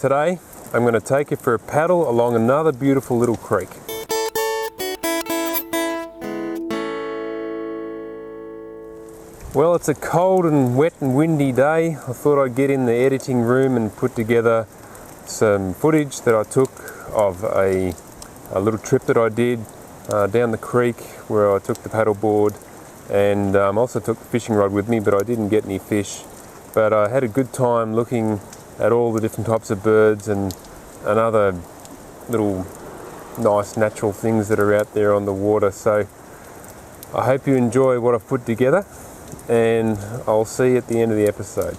today I'm going to take you for a paddle along another beautiful little creek. Well, it's a cold and wet and windy day. I thought I'd get in the editing room and put together some footage that I took of a little trip that I did down the creek where I took the paddleboard, and also took the fishing rod with me, but I didn't get any fish. But I had a good time looking at all the different types of birds and other little nice natural things that are out there on the water. So I hope you enjoy what I've put together, and I'll see you at the end of the episode.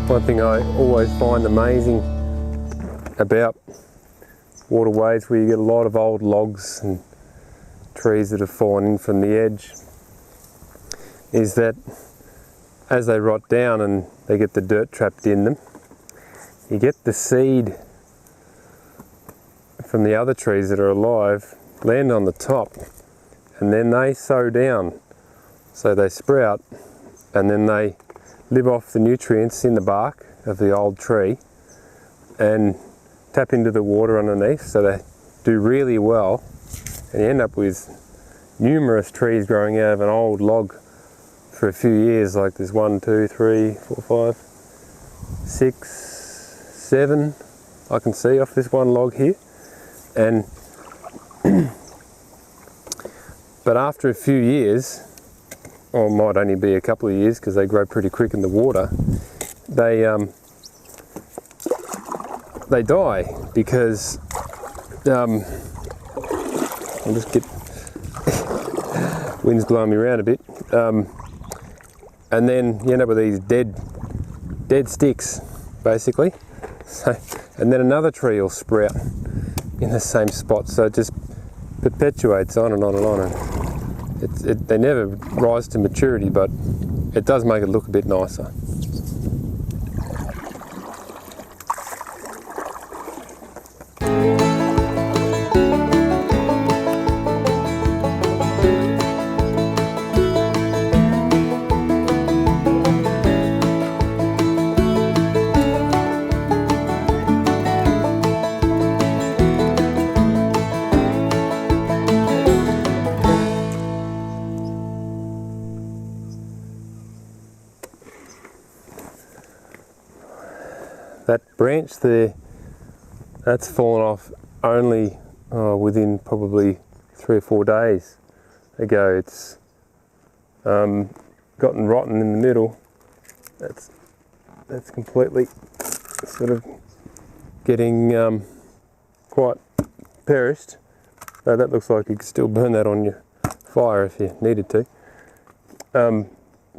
One thing I always find amazing about waterways where you get a lot of old logs and trees that have fallen in from the edge is that as they rot down and they get the dirt trapped in them, you get the seed from the other trees that are alive land on the top, and then they sow down, so they sprout, and then they live off the nutrients in the bark of the old tree and tap into the water underneath, so they do really well, and you end up with numerous trees growing out of an old log for a few years. Like there's 1, 2, 3, 4, 5, 6, 7 I can see off this one log here, and but after a few years, or it might only be a couple of years because they grow pretty quick in the water, they die because I'll just get wind's blowing me around a bit, and then you end up with these dead sticks basically. So, and then another tree will sprout in the same spot, so it just perpetuates on and on and on. And they never rise to maturity, but it does make it look a bit nicer. That branch there, that's fallen off only within probably 3 or 4 days ago. It's gotten rotten in the middle. That's completely sort of getting quite perished. So that looks like you could still burn that on your fire if you needed to.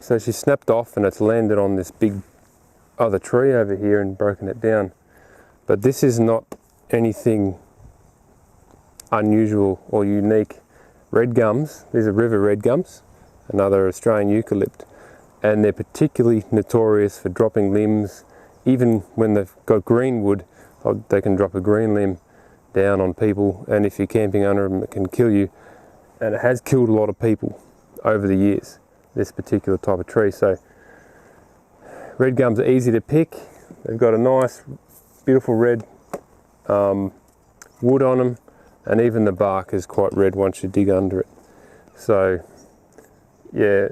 So she snapped off and it's landed on this big other tree over here and broken it down. But this is not anything unusual or unique. Red gums, these are river red gums, another Australian eucalypt, and they're particularly notorious for dropping limbs. Even when they've got green wood, they can drop a green limb down on people, and if you're camping under them it can kill you, and it has killed a lot of people over the years, this particular type of tree. So red gums are easy to pick. They've got a nice beautiful red wood on them, and even the bark is quite red once you dig under it. So yeah,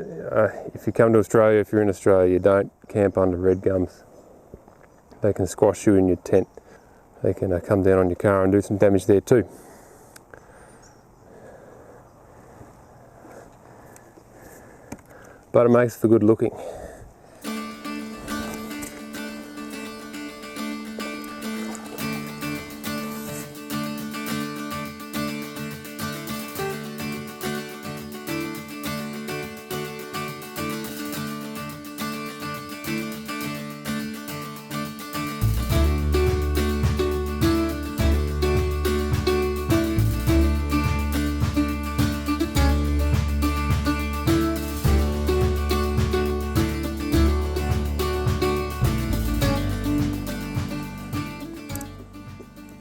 if you come to Australia, if you're in Australia, you don't camp under red gums. they can squash you in your tent. They can come down on your car and do some damage there too. But it makes for good looking.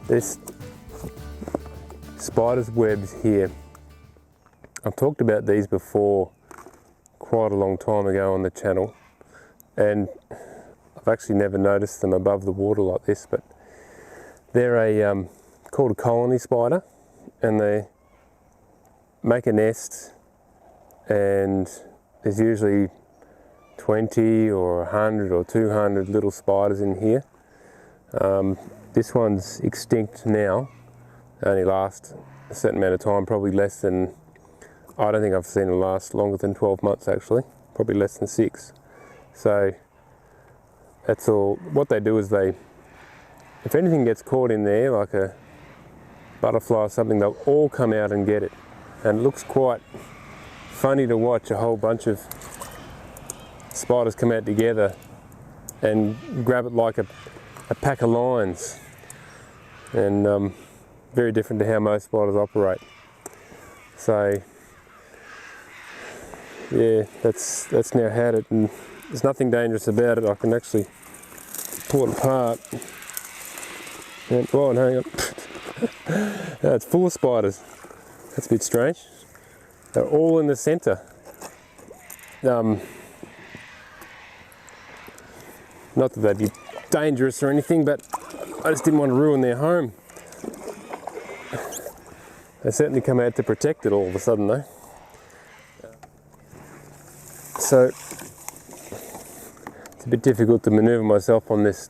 This spider's webs here, I've talked about these before quite a long time ago on the channel, and I've actually never noticed them above the water like this, but they're called a colony spider, and they make a nest, and there's usually 20 or 100 or 200 little spiders in here. This one's extinct now. They only last a certain amount of time, probably less than, I don't think I've seen them last longer than 12 months actually, probably less than 6. So that's all. What they do is if anything gets caught in there, like a butterfly or something, they'll all come out and get it. And it looks quite funny to watch a whole bunch of spiders come out together and grab it like a pack of lions. And very different to how most spiders operate. So yeah, that's now had it, and there's nothing dangerous about it. I can actually pull it apart. And, oh, and hang on. No, it's full of spiders. That's a bit strange. They're all in the centre. Not that they'd be dangerous or anything, but I just didn't want to ruin their home. They certainly come out to protect it all of a sudden though. So it's a bit difficult to manoeuvre myself on this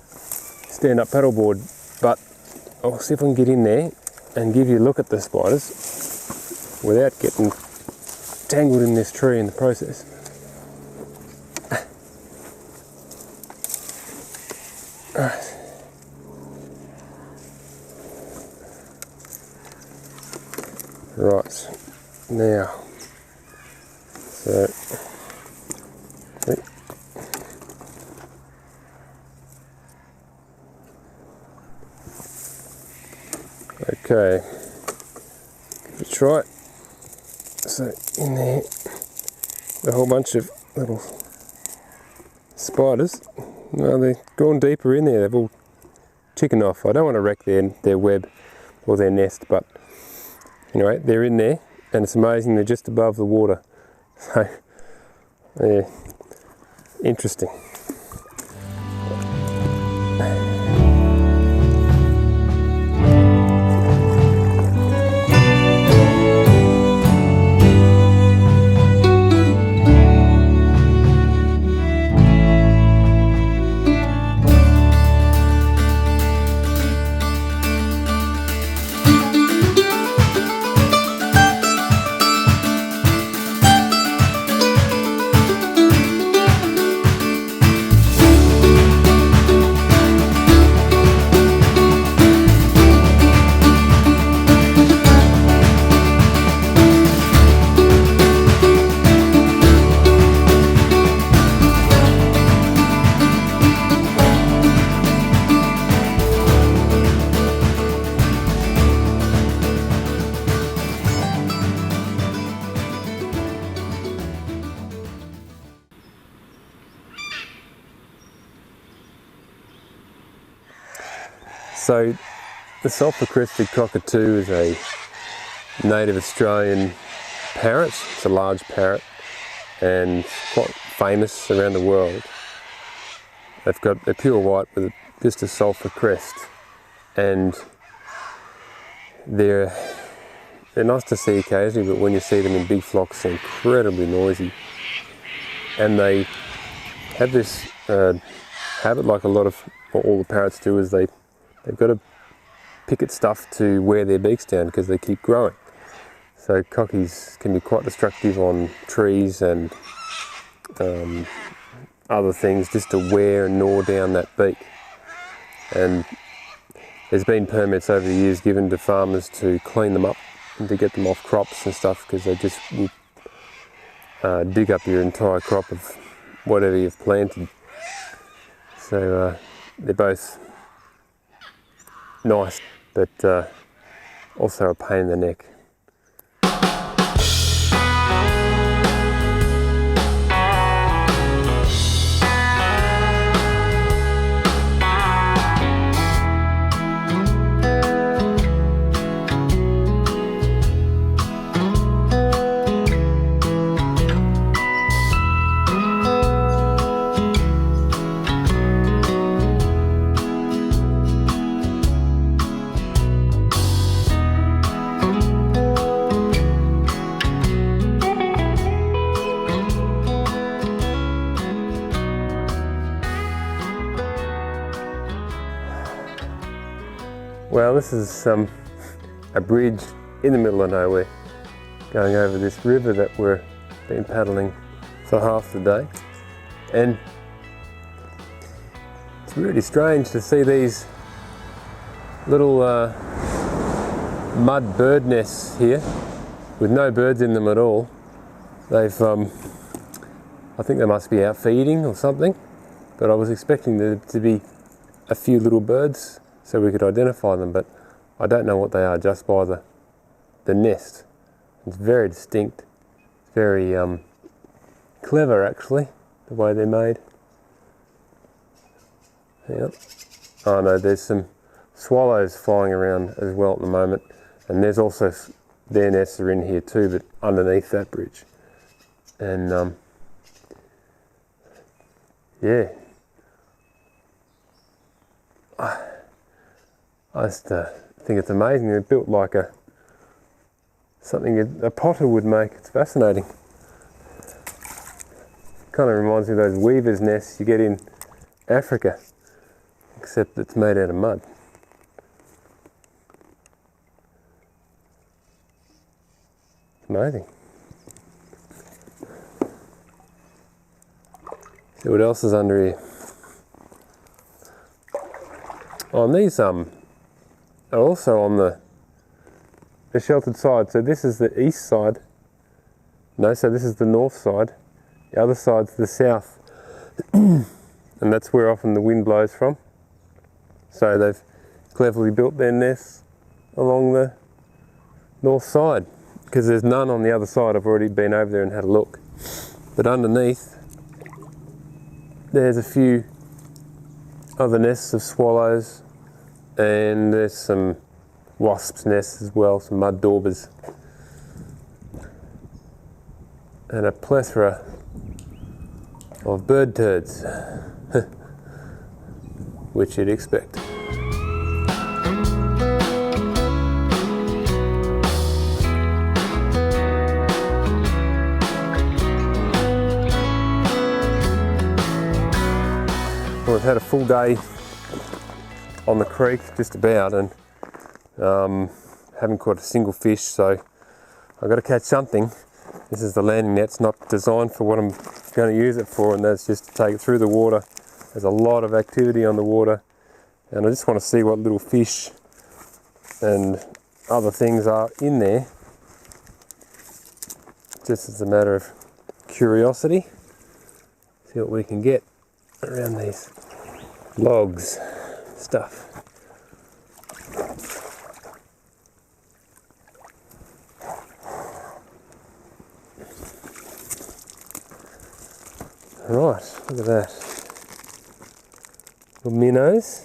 stand-up paddleboard, but I'll see if I can get in there and give you a look at the spiders without getting tangled in this tree in the process. Right, now, so, okay, give it a try. So in there, a whole bunch of little spiders. Well, they've gone deeper in there, they've all chickened off. I don't want to wreck their web or their nest, but anyway, they're in there, and it's amazing, they're just above the water. So, yeah, interesting. So the Sulphur Cockatoo is a native Australian parrot. It's a large parrot and quite famous around the world. They're pure white with just a sulphur crest, and they're nice to see occasionally, but when you see them in big flocks, they're incredibly noisy. And they have this habit, like a lot of, or all the parrots do, is they've got to picket stuff to wear their beaks down because they keep growing. So cockies can be quite destructive on trees and other things, just to wear and gnaw down that beak. And there's been permits over the years given to farmers to clean them up and to get them off crops and stuff, because they just will dig up your entire crop of whatever you've planted. So they're both nice, but also a pain in the neck. Well, this is a bridge in the middle of nowhere, going over this river that we've been paddling for half the day. And it's really strange to see these little mud bird nests here with no birds in them at all. They've, I think they must be out feeding or something, but I was expecting there to be a few little birds so we could identify them, but I don't know what they are just by the nest. It's very distinct, very clever actually, the way they're made. Yep. Oh no, there's some swallows flying around as well at the moment, and there's also, their nests are in here too, but underneath that bridge. And yeah, I just think it's amazing. They're built like something a potter would make. It's fascinating. Kind of reminds me of those weaver's nests you get in Africa, except it's made out of mud. Amazing. See what else is under here. Oh, and these are also on the sheltered side. So this is the east side. No, so this is the north side. The other side's the south. And that's where often the wind blows from. So they've cleverly built their nests along the north side, because there's none on the other side. I've already been over there and had a look. But underneath, there's a few other nests of swallows, and there's some wasps' nests as well, some mud daubers, and a plethora of bird turds, which you'd expect. Well, we've had a full day on the creek, just about, and haven't caught a single fish, so I've got to catch something. This is the landing net. It's not designed for what I'm going to use it for, and that's just to take it through the water. There's a lot of activity on the water, and I just want to see what little fish and other things are in there, just as a matter of curiosity. See what we can get around these logs stuff. Right, look at that. Little minnows.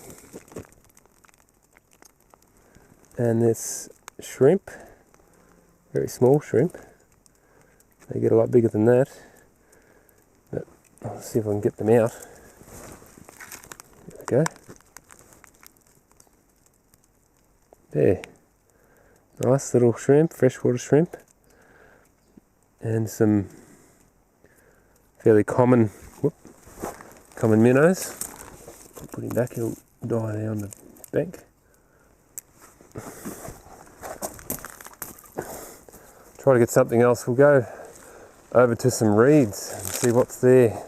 And this shrimp, very small shrimp. They get a lot bigger than that. But I'll see if I can get them out. There we go. There. Nice little shrimp, freshwater shrimp. And some fairly common minnows. Put him back, he'll die there on the bank. Try to get something else. We'll go over to some reeds and see what's there.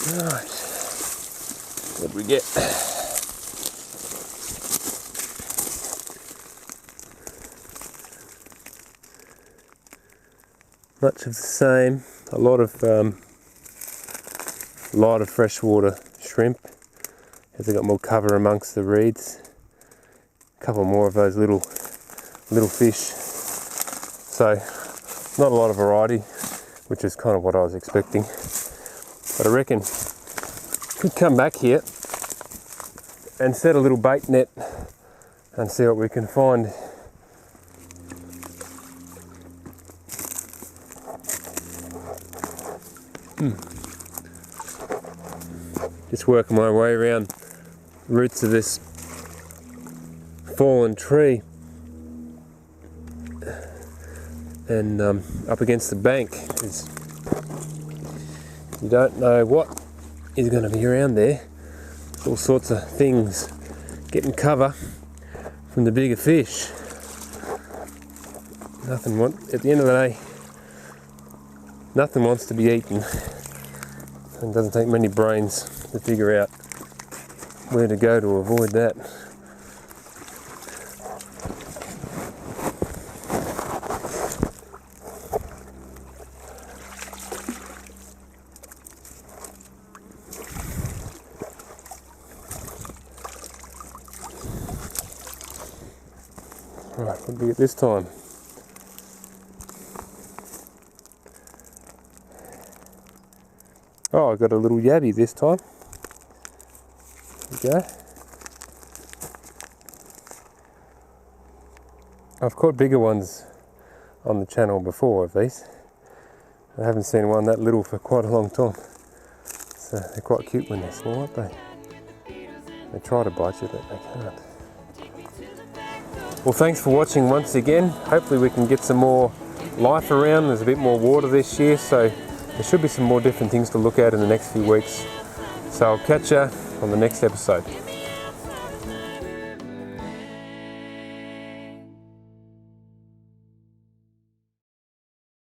Right, what do we get? Much of the same, a lot of freshwater shrimp, as they got more cover amongst the reeds. A couple more of those little fish. So not a lot of variety, which is kind of what I was expecting. But I reckon could come back here and set a little bait net and see what we can find. Just working my way around the roots of this fallen tree and up against the bank. You don't know what is going to be around there. There's all sorts of things getting cover from the bigger fish. At the end of the day, nothing wants to be eaten. It doesn't take many brains to figure out where to go to avoid that. Right, what did we get this time? Oh, I got a little yabby this time. There we go. I've caught bigger ones on the channel before of these. I haven't seen one that little for quite a long time. So they're quite cute when they're small, aren't they? They try to bite you, but they can't. Well, thanks for watching once again. Hopefully we can get some more life around. There's a bit more water this year, so there should be some more different things to look at in the next few weeks. So I'll catch you on the next episode.